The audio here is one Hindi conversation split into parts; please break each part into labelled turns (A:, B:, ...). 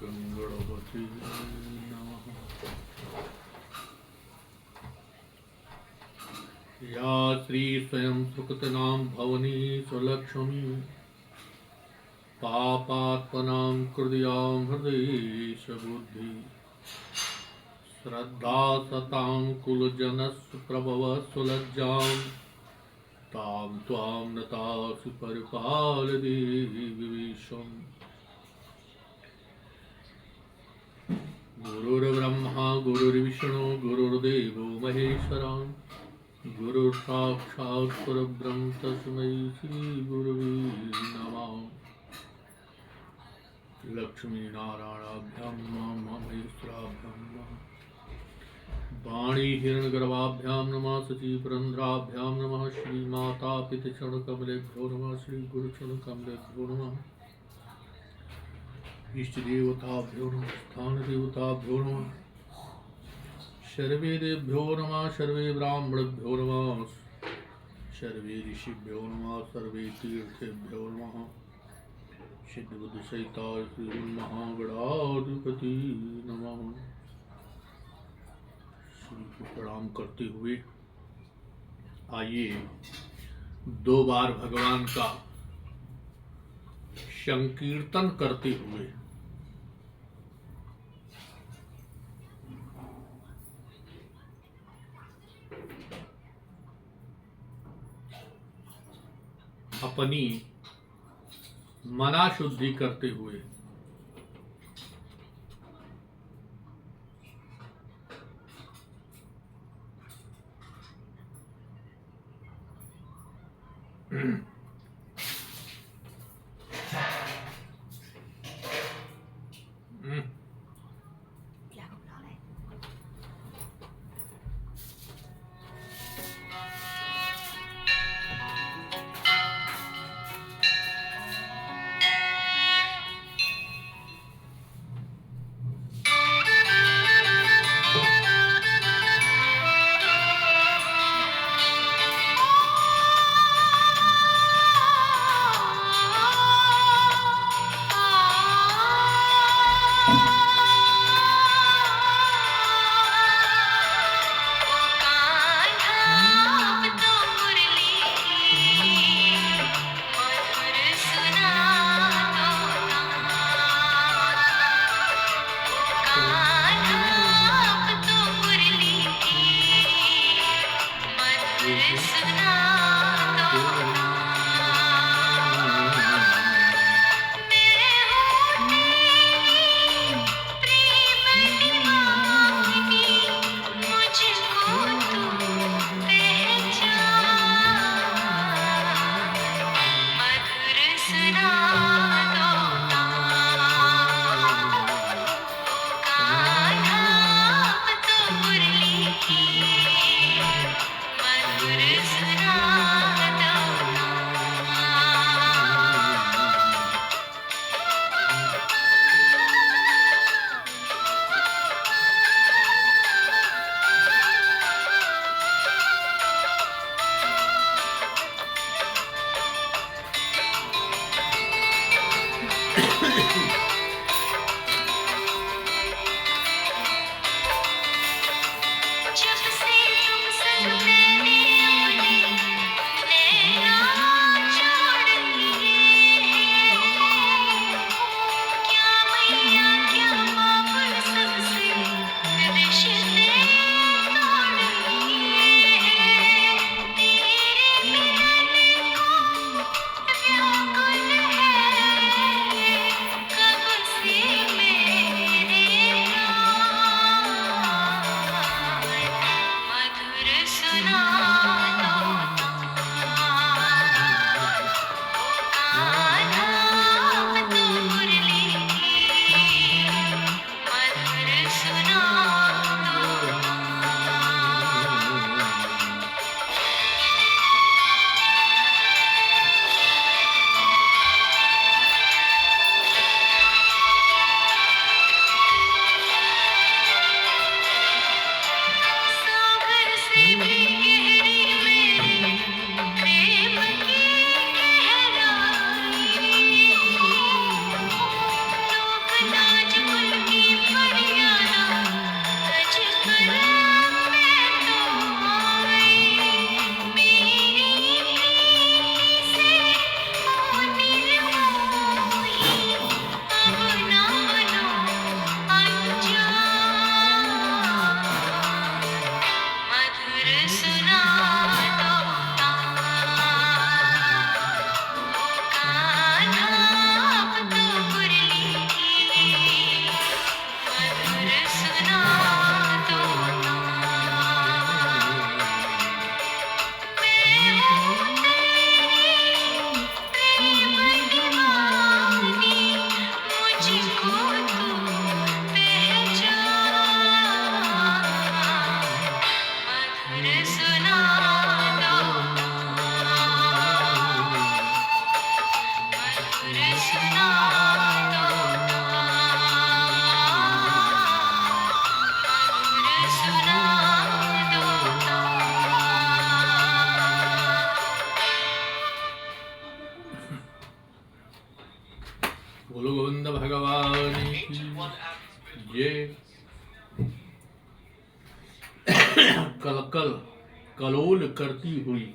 A: गणपति नमः। या श्री स्वयं सुकृतनां भवनी स्वलक्ष्मी पापात्मनां कृदयां हृदयेश बुद्धि श्रद्धा सतां कुलजनस्य प्रभव सुलज्जां तां त्वां नतासि परिपाल देवी विवेशम्। गुरुर्ब्रह्मा गुरुर्विष्णु गुरुर्देवो महेश्वरा गुरुर्साक्षात् परब्रह्म तस्मै श्री गुरुवे नमः। लक्ष्मी नारायणाभ्यां नमः महेश्वराभ्यां नमः। वाणी हिरण्यगर्भाभ्यां नमः शचीपुरंध्राभ्यां नमः। श्रीमाता पितृचरणकमलेभ्यो नमः। श्रीगुरुचरणकमलेभ्यो नमः। इष्टदेवताभ्यो नमः। स्थानदेवताभ्यो नमः। सर्वे देभ्यो नमः। सर्वे ब्राह्मणेभ्यो नमः। सर्वे ऋषिभ्यो नमः। सर्वे तीर्थेभ्यो नमः। सिद्धबुद्धिसहिता श्रीमहागणाधिपति नमः। श्री को प्रणाम करते हुए आइए 2 बार भगवान का संकीर्तन करते हुए अपनी मना शुद्धि करते हुए बोलो गोविंद भगवान की जय। कलकल कलोल करती हुई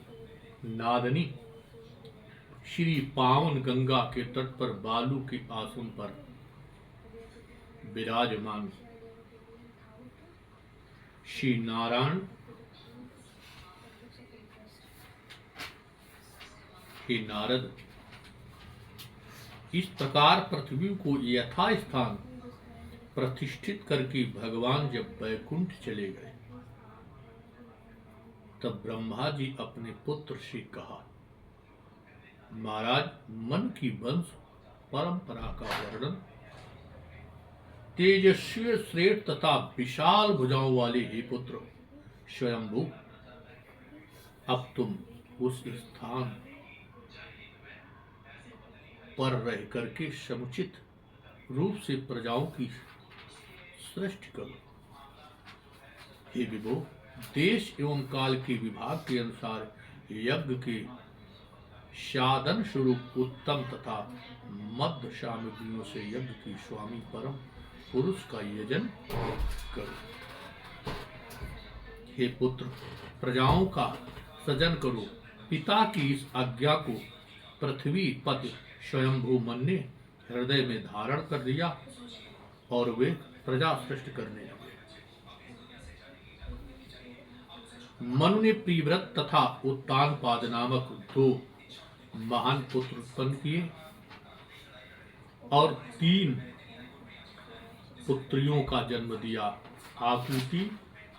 A: नादनी श्री पावन गंगा के तट पर बालू के आसन पर विराजमान श्री नारायण हे नारद, इस प्रकार पृथ्वी को यथास्थान प्रतिष्ठित करके भगवान जब वैकुंठ चले गए, तब ब्रह्मा जी अपने पुत्र से कहा, महाराज, मन की वंश परंपरा का वर्णन तेजस्वी श्रेष्ठ तथा विशाल भुजाओं वाले हे पुत्र स्वयंभू, अब तुम उस स्थान पर रह करके समुचित रूप से प्रजाओं की सृष्टि करो। हे विभो, देश एवं काल के विभाग के अनुसार यज्ञ के साधन स्वरूप उत्तम तथा मध्य सामग्रियों से यज्ञ की स्वामी परम पुरुष का यजन करो। हे पुत्र, प्रजाओं का सजन करो। पिता की इस आज्ञा को पृथ्वी पति स्वयंभू मन ने हृदय में धारण कर लिया और वे प्रजा सृष्टि करने लगे। मनु ने प्रिव्रत तथा उत्तानपाद नामक दो महान पुत्र उत्पन्न किए और 3 पुत्रियों का जन्म दिया, आकुति,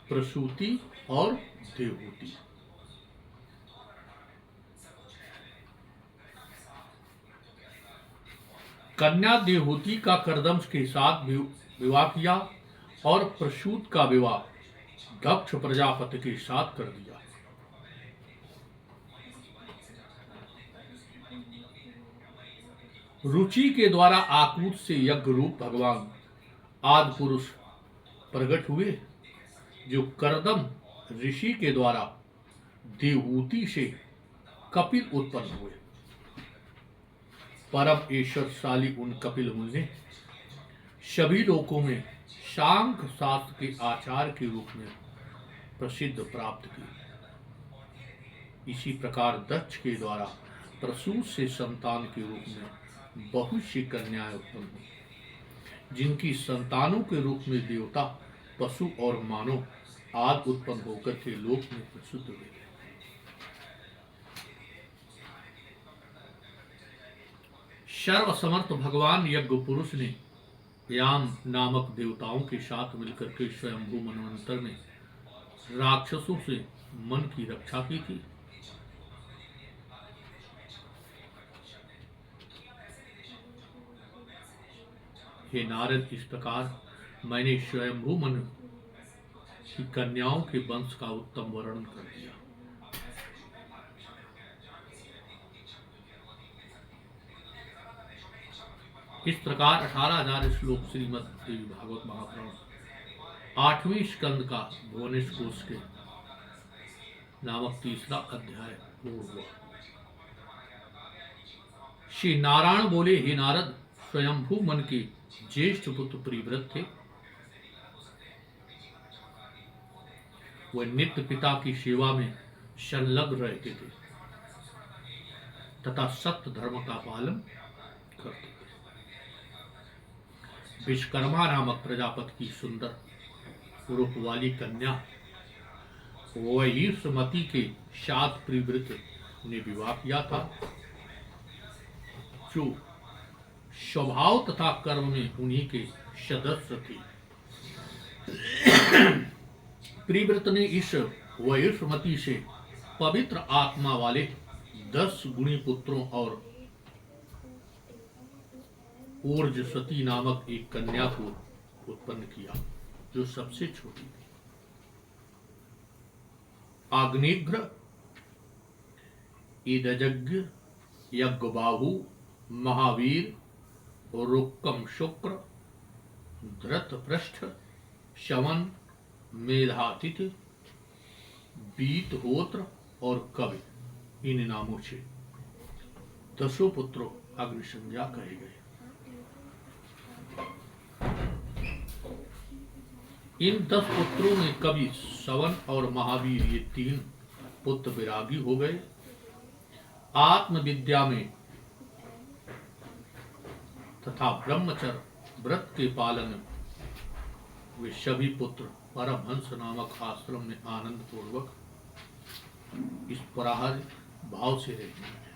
A: प्रसूति और देवहूति। कन्या देवहूति का करदम्स के साथ विवाह किया और प्रसूत का विवाह दक्ष प्रजापति के साथ कर दिया। रुचि के द्वारा आकूत से यज्ञ रूप भगवान आदि पुरुष प्रकट हुए, जो करदम ऋषि के द्वारा देवहूति से कपिल उत्पन्न हुए। परम ईश्वरशाली उन कपिल मुनि ने सभी लोकों में सांख शास्त्र के आचार्य के रूप में प्रसिद्ध प्राप्त की। इसी प्रकार दक्ष के द्वारा प्रसूत से संतान के रूप में बहुत सी कन्याएं उत्पन्न हुई, जिनकी संतानों के रूप में देवता, पशु और मानव आदि उत्पन्न होकर के लोक में प्रसिद्ध हुए। सर्वसमर्थ भगवान यज्ञ पुरुष ने याम नामक देवताओं के साथ मिलकर के स्वयंभू मनवंतर में राक्षसों से मन की रक्षा की थी। हे नारद, इस प्रकार मैंने स्वयंभू मन की कन्याओं के वंश का उत्तम वर्णन कर दिया। इस प्रकार 18,000 श्लोक श्रीमद् देवी भागवत महापुराण 8वें स्कंद का भुवनेश कोश के नामक 3रा अध्याय पूर्ण हुआ। श्री नारायण बोले, हे नारद, स्वयंभू मन के ज्येष्ठ पुत्र प्रिव्रत थे। वह नित्य पिता की सेवा में संलग्न रहते थे तथा सत्य धर्म का पालन करते थे। विश्वकर्मा नामक प्रजापति की सुंदर रूप वाली कन्या वैश्यमती के साथ प्रिव्रत ने विवाह किया था, जो स्वभाव तथा कर्म में उन्हीं के सदस्य थे। प्रिव्रत ने इस वैश्यमती से पवित्र आत्मा वाले 10 गुणी पुत्रों और ओरजसती नामक एक कन्या को उत्पन्न किया, जो सबसे छोटी थी। आग्नेघ्र, ईदजज्ञ, यज्ञबाहु, महावीर, रुक्कम शुक्र, धृतपृष्ठ, शवन, मेधातिथि, बीतहोत्र और कवि, इन नामों से 10 पुत्रों अग्निसंज्ञा कहे गए। इन 10 पुत्रों में कवि, शवन और महावीर ये 3 पुत्र विरागी हो गए। आत्मविद्या में तथा ब्रह्मचर्य व्रत के पालन में वे सभी पुत्र परमहंस नामक आश्रम में आनंद पूर्वक इस पराहर भाव से रहने लगे।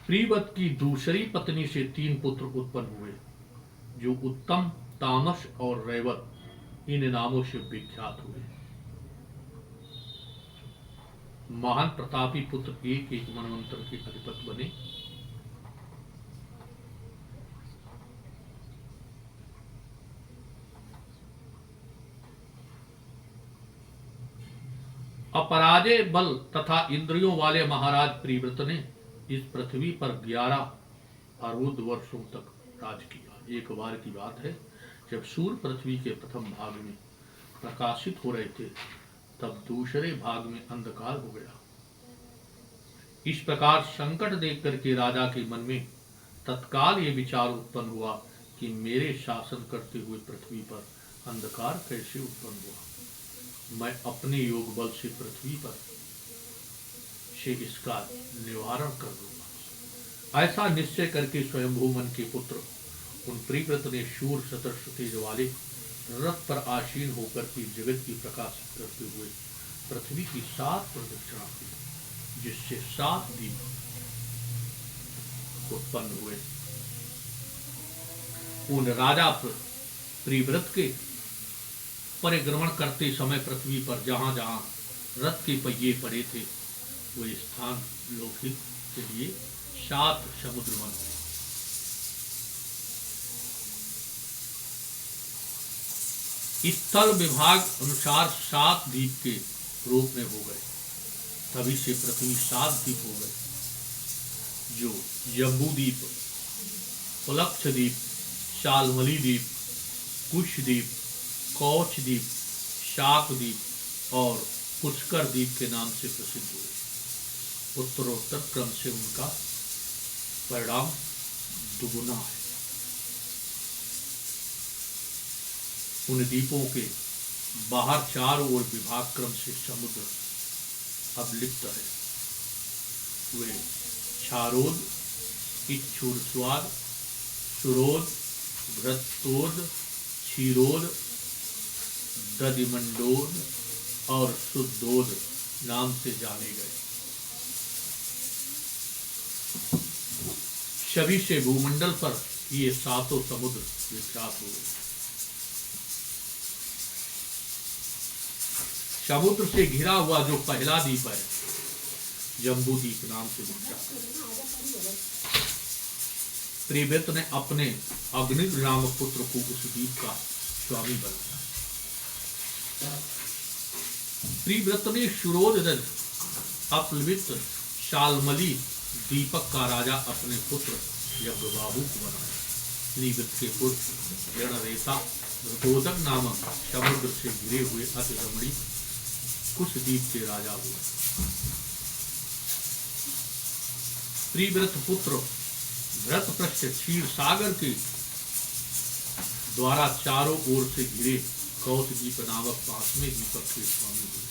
A: प्रीवत की दूसरी पत्नी से 3 पुत्र उत्पन्न हुए, जो उत्तम, तामस और रैवत इन नामों से विख्यात हुए। महान प्रतापी पुत्र एक एक मनवंतर के अधिपति बने। अपराजय बल तथा इंद्रियों वाले महाराज प्रीव्रत ने इस पृथ्वी पर 11 अरुद वर्षों तक राज किया। एक बार की बात है, जब सूर्य पृथ्वी के प्रथम भाग में प्रकाशित हो रहे थे, तब दूसरे भाग में अंधकार हो गया। इस प्रकार संकट देख करके राजा के मन में तत्काल ये विचार उत्पन्न हुआ कि मेरे शासन करते हुए पृथ्वी पर अंधकार कैसे उत्पन्न हुआ। मैं अपने योग बल से पृथ्वी पर से इसका निवारण कर दूंगा। ऐसा निश्चय करके स्वयंभू मन के पुत्र उन प्रीव्रत ने शूर सदृश तेज वाले रथ पर आसीन होकर के जगत की प्रकाशित करते हुए पृथ्वी की 7 प्रदक्षिणा की, जिससे 7 दीप उत्पन्न हुए। उन राजा प्रीव्रत के परिक्रमण करते समय पृथ्वी पर जहां जहां रथ के पहिए पड़े थे, वे स्थान लोकहित के लिए 7 समुद्र बन गए। स्थल विभाग अनुसार 7 द्वीप के रूप में हो गए। तभी से पृथ्वी 7 द्वीप हो गए, जो जम्बू द्वीप, पुलक्ष द्वीप, शालमली द्वीप, कुश द्वीप, कौच द्वीप, शाक द्वीप और पुष्कर द्वीप के नाम से प्रसिद्ध हुए। उत्तरोत्तर क्रम से उनका परिणाम दुगुना है। उन द्वीपों के बाहर चारों ओर विभाग क्रम से समुद्र अवलिप्त है। वे क्षारोद, इच्छुरस्वाद, सुरोद, भ्रतोद, क्षीरोद, दधिमंडोद और शुद्धोद नाम से जाने गए। सभी से भूमंडल पर ये 7 समुद्र विख्यात हुए। समुद्र से घिरा हुआ जो पहला द्वीप है, जम्बू द्वीप नाम से विख्यात है। प्रीव्रत ने अपने अग्निघ्र नामक पुत्र को उस द्वीप का स्वामी बनाया। प्रीव्रत ने शुरोदरज अपलवित शालमली दीपक का राजा अपने पुत्र यज्ञबाहु को बनाया। प्रीव्रत के पुत्र रणरेता ऋतोदक नामक समुद्र से घिरे हुए अति रमणी कुश द्वीप के राजा हुए। प्रीव्रत पुत्र भृतपृष्ठ क्षीर सागर के द्वारा चारों ओर से घिरे कौश द्वीप नामक 5वें दीपक के स्वामी हुए।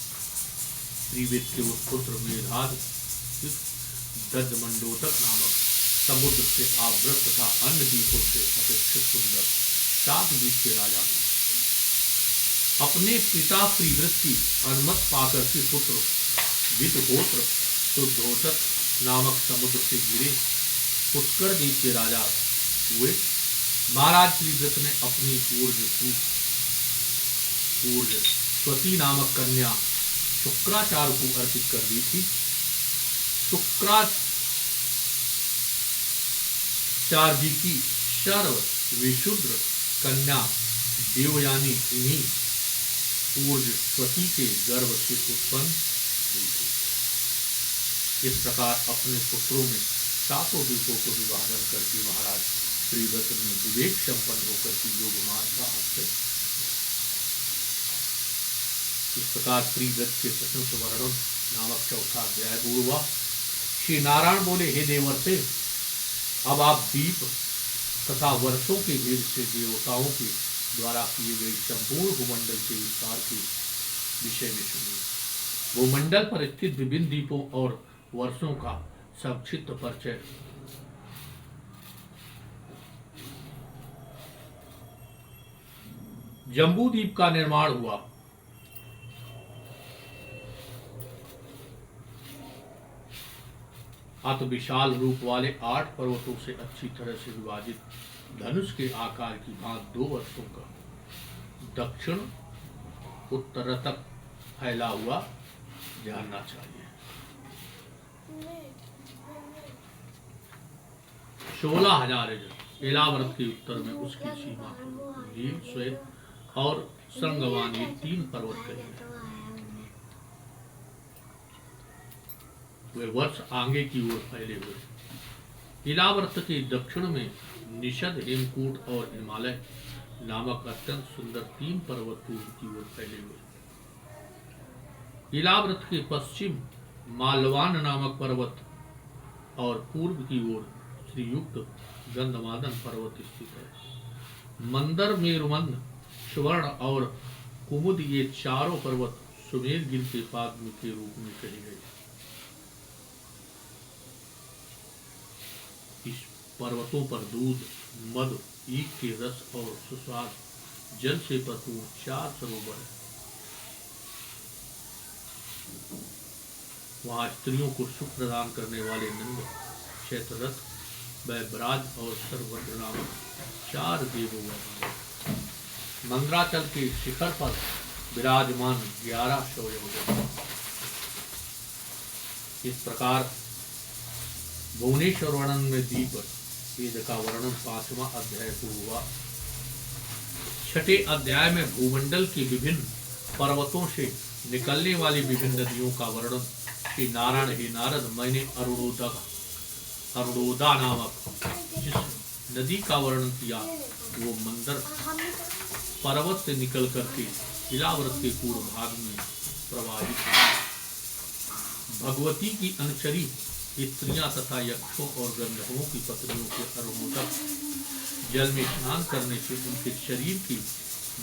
A: प्रीव्रत के उस पुत्र मेधाद दधमंडोदक नामक समुद्र से आवृत तथा अन्य द्वीपों से अपेक्षित सुंदर 7 द्वीप के राजा हुए। अपने पिता प्रीव्रत की अनुमति पाकर के पुत्र विदहोत्र शुद्धोत्र नामक समुद्र से घिरे पुष्कर द्वीप के राजा हुए। महाराज प्रीव्रत ने अपनी पूर्ज स्वती नामक कन्या शुक्राचार्य को अर्पित कर दी थी। शुक्राचार्य जी की सर्व विशुद्ध कन्या देवयानी इन्हीं ऊर्जस्वती के गर्भ से उत्पन्न हुई थी। इस प्रकार अपने पुत्रों में सातों द्वीपों को विभाजन करके महाराज प्रियव्रत ने विवेक संपन्न होकर के योग मार्ग का आश्रय। इस प्रकार प्रियव्रत के प्रशंस वर्णन नामक चौथा अध्याय हुआ। श्री नारायण बोले, हे देवर्षे, अब आप दीप तथा वर्षों के भेद से देवताओं के द्वारा किए गए संपूर्ण भूमंडल के विस्तार के विषय में सुनिए। भूमंडल पर स्थित विभिन्न द्वीपों और वर्षों का संक्षिप्त परिचय। जम्बू द्वीप का निर्माण हुआ। अत विशाल रूप वाले 8 पर्वतों से अच्छी तरह से विभाजित धनुष के आकार की भांति 2 वर्षों का दक्षिण उत्तर तक फैला हुआ जानना चाहिए। 16,000 योजन इलाव्रत के उत्तर में उसकी सीमा नील, श्वेत और संगवान, ये 3 पर्वत कहे। वे वर्ष आगे की ओर फैले हुए। इलाव्रत के दक्षिण में निषद, हेमकूट और हिमालय नामक अत्यंत सुंदर 3 पर्वत पूर्व की ओर फैले हुए। इलाव्रत के पश्चिम मालवान नामक पर्वत और पूर्व की ओर श्रीयुक्त गंधमादन पर्वत स्थित है। मंदर, मेरुमंद, सुवर्ण और कुमुद, ये चारों पर्वत सुमेरगिर के पाद के रूप में कहे गए। इस पर्वतों पर दूध, मद, ईख के रस और सुस्वाद जल से भरपूर 4 सरोवर है। वहां स्त्रियों को सुख प्रदान करने वाले नंद, शैतरथ, वैबराज और सर्वभद्र नामक 4 देवों हैं। मंदराचल के शिखर पर विराजमान 1100 योजन। इस प्रकार भुवनेश्वर वर्णन में द्वीप वेद का वर्णन 5वां अध्याय को हुआ। 6ठे अध्याय में भूमंडल के विभिन्न पर्वतों से निकलने वाली विभिन्न नदियों का वर्णन। श्री नारायण, हे नारद, मैंने अरुणोदा नामक जिस नदी का वर्णन किया वो मंदर पर्वत से निकल करके इलाव्रत के पूर्व भाग में प्रवाहित है। भगवती की अनुचरी स्त्रियां तथा यक्षों और गंधर्वों की पत्नियों के अरुणोदक जल में स्नान करने से उनके शरीर की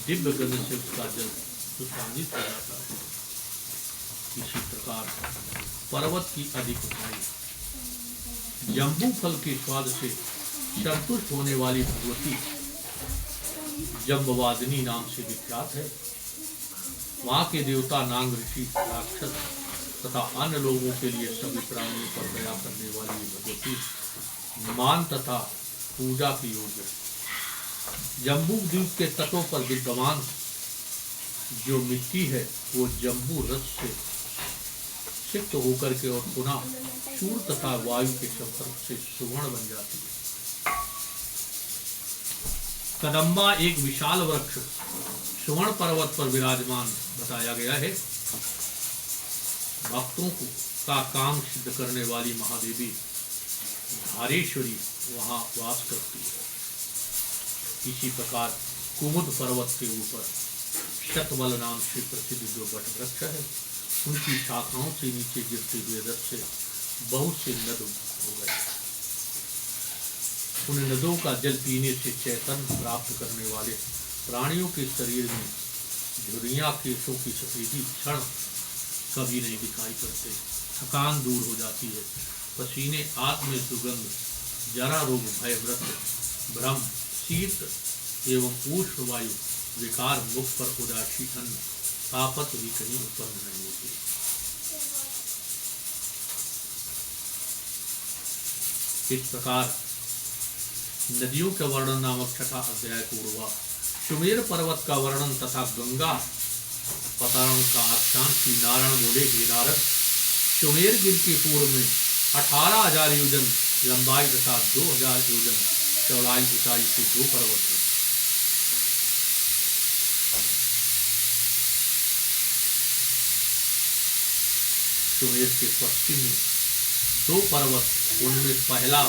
A: दिव्य गंध से उसका जल सुगंधित हो जाता है। इसी प्रकार पर्वत की अधिक ऊंचाई जम्बू फल के स्वाद से संतुष्ट होने वाली भगवती जम्बवादिनी नाम से विख्यात है। वहां के देवता, नाग, ऋषि, राक्षस तथा अन्य लोगों के लिए सभी प्राणियों पर दया करने वाली भगवती मान तथा पूजा की योग्य है। जम्बू द्वीप के तटों पर विद्यमान जो मिट्टी है वो जम्बू रस से सिक्त होकर के और पुनः सूर्य तथा वायु के संपर्क से सुवर्ण बन जाती है। कदम्बा एक विशाल वृक्ष सुवर्ण पर्वत पर विराजमान बताया गया है। भक्तों का काम सिद्ध करने वाली महादेवी धारेश्वरी वहां वास करती है। इसी प्रकार कुमुद पर्वत के ऊपर शतबल नाम से प्रसिद्ध जो वट वृक्ष है, उनकी शाखाओं से नीचे गिरते हुए रस से बहुत से नद हो गए। उन नदों का जल पीने से चैतन्य प्राप्त करने वाले प्राणियों के शरीर में झुर्रियां, केशों की सफेदी क्षण कभी नहीं दिखाई पड़ते। थकान दूर हो जाती है। पसीने, आत्म दुर्गंध, जरा रोग, भय, व्रत, भ्रम, शीत एवं उष्ण वायु विकार, मुख पर उदासी, अन्न, तापत भी कहीं उत्पन्न नहीं होती। इस प्रकार नदियों के वर्णन नामक 6ठा अध्याय पूर्ण हुआ। सुमेर पर्वत का वर्णन तथा गंगा पतारण का आख्यान। श्री नारायण बोले, हे नारद, सुमेर गिर के पूर्व में 18,000 योजन लंबाई तथा 2,000 योजन चौड़ाई ऊंचाई से 2 पर्वत हैं। सुमेर के पश्चिम में 2 पर्वत, उनमें पहला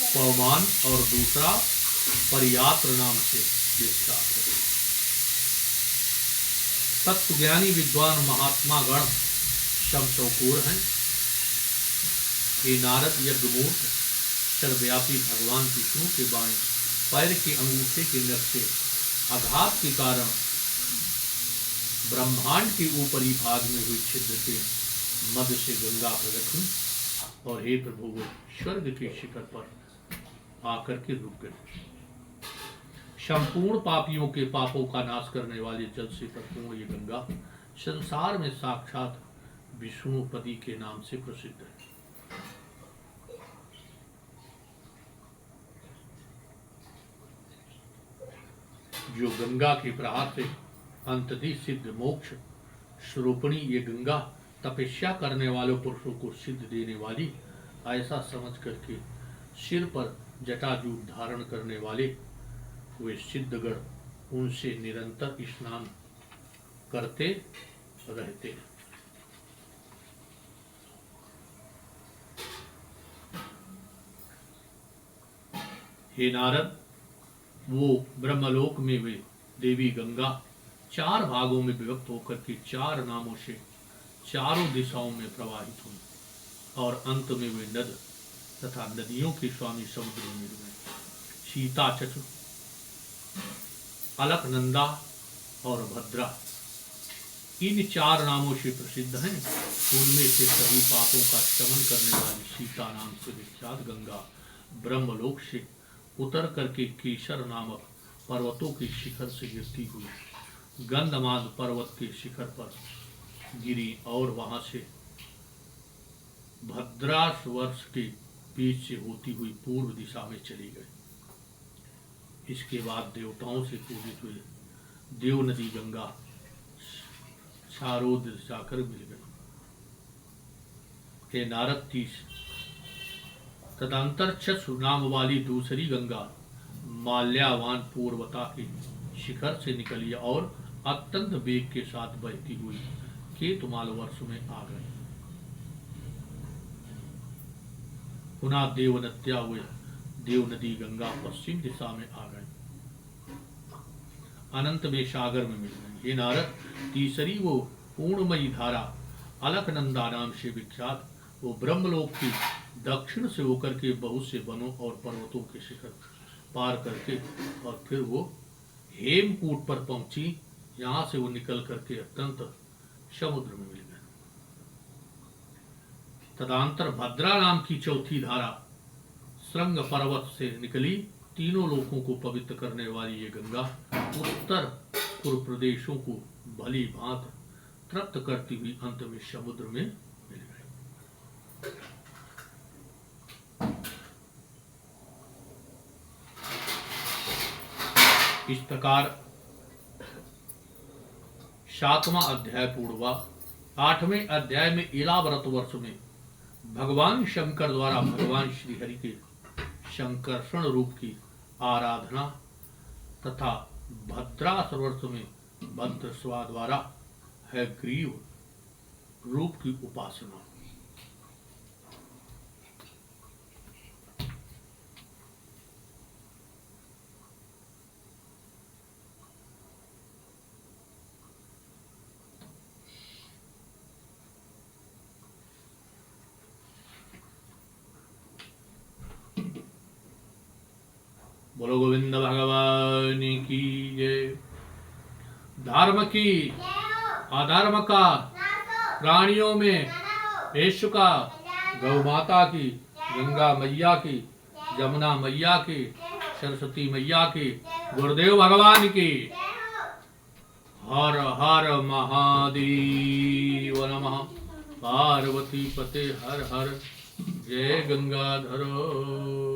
A: पवमान और दूसरा परियात्र नाम से विख्यात है। तत्वज्ञानी विद्वान महात्मा गण शमशौकोर हैं। ये नारद यज्ञमूर्त सर्वव्यापी भगवान विष्णु के बाएं पैर के अंगूठे के नख से आघात के कारण ब्रह्मांड के ऊपरी भाग में हुई छिद्र के मध्य से गंगा प्रकट हुई और हे प्रभु वो स्वर्ग के शिखर पर आकर के रुक गए। संपूर्ण पापियों के पापों का नाश करने वाले जल से परिपूर्ण ये गंगा संसार में साक्षात विष्णुपति के नाम से प्रसिद्ध है। जो गंगा के प्रहार से अंततः सिद्ध मोक्ष स्वरूपणी ये गंगा तपस्या करने वालों पुरुषों को सिद्ध देने वाली, ऐसा समझ करके सिर पर जटाजूट धारण करने वाले वे सिद्धगण उनसे निरंतर स्नान करते रहते हैं। हे नारद, वो ब्रह्मलोक में वे देवी गंगा 4 भागों में विभक्त होकर के 4 नामों से चारों दिशाओं में प्रवाहित हुई और अंत में वे नद तथा नदियों के स्वामी समुद्र में मिल गए। सीता चतुर, अलकनंदा और भद्रा इन 4 नामों से प्रसिद्ध हैं। उनमें से सभी पापों का शमन करने वाली सीता नाम से विख्यात गंगा ब्रह्मलोक से उतर करके केसर नामक पर्वतों के शिखर से गिरती हुई गंधमाद पर्वत के शिखर पर गिरी और वहां से भद्रास वर्ष के बीच से होती हुई पूर्व दिशा में चली गई। इसके बाद देवताओं से पूजित हुई देव नदी गंगा शारोद जाकर मिल गई। हे नारद, 30 तदंतर चक्षु नाम वाली दूसरी गंगा माल्यावान पूर्वता के शिखर से निकली और अत्यंत वेग के साथ बहती हुई केतुमाल वर्ष में आ गई। पुनः देवनत्या हुए देव नदी गंगा पश्चिम दिशा में आ गई, अनंत में सागर में मिल गई। हे नारद, तीसरी वो पूर्णमयी धारा अलकनंदा नाम से विख्यात वो ब्रह्मलोक की दक्षिण से होकर के बहुत से वनों और पर्वतों के शिखर पार करके और फिर वो हेमकूट पर पहुंची। यहाँ से वो निकल करके अत्यंत समुद्र में मिल गए। तदंतर भद्रा नाम की चौथी धारा श्रृंग पर्वत से निकली। तीनों लोकों को पवित्र करने वाली ये गंगा उत्तर पूर्व प्रदेशों को भली भांत तृप्त करती हुई अंत में समुद्र में मिल गई। इस प्रकार 7वां अध्याय पूर्ण हुआ। 8वें अध्याय में इलाव्रत वर्ष में भगवान शंकर द्वारा भगवान श्री हरि के शंकर्षण रूप की आराधना तथा भद्रास वर्ष में भद्रस्वा द्वारा है ग्रीव रूप की उपासना। बोलो गोविंद भगवान की जय। धर्म की अधर्म का, प्राणियों में यशु का, गौ माता की, गंगा मैया की, जमुना मैया की, सरस्वती मैया की, गुरुदेव भगवान की। हर हर महादेव नमः। पार्वती पते हर हर। जय गंगाधर।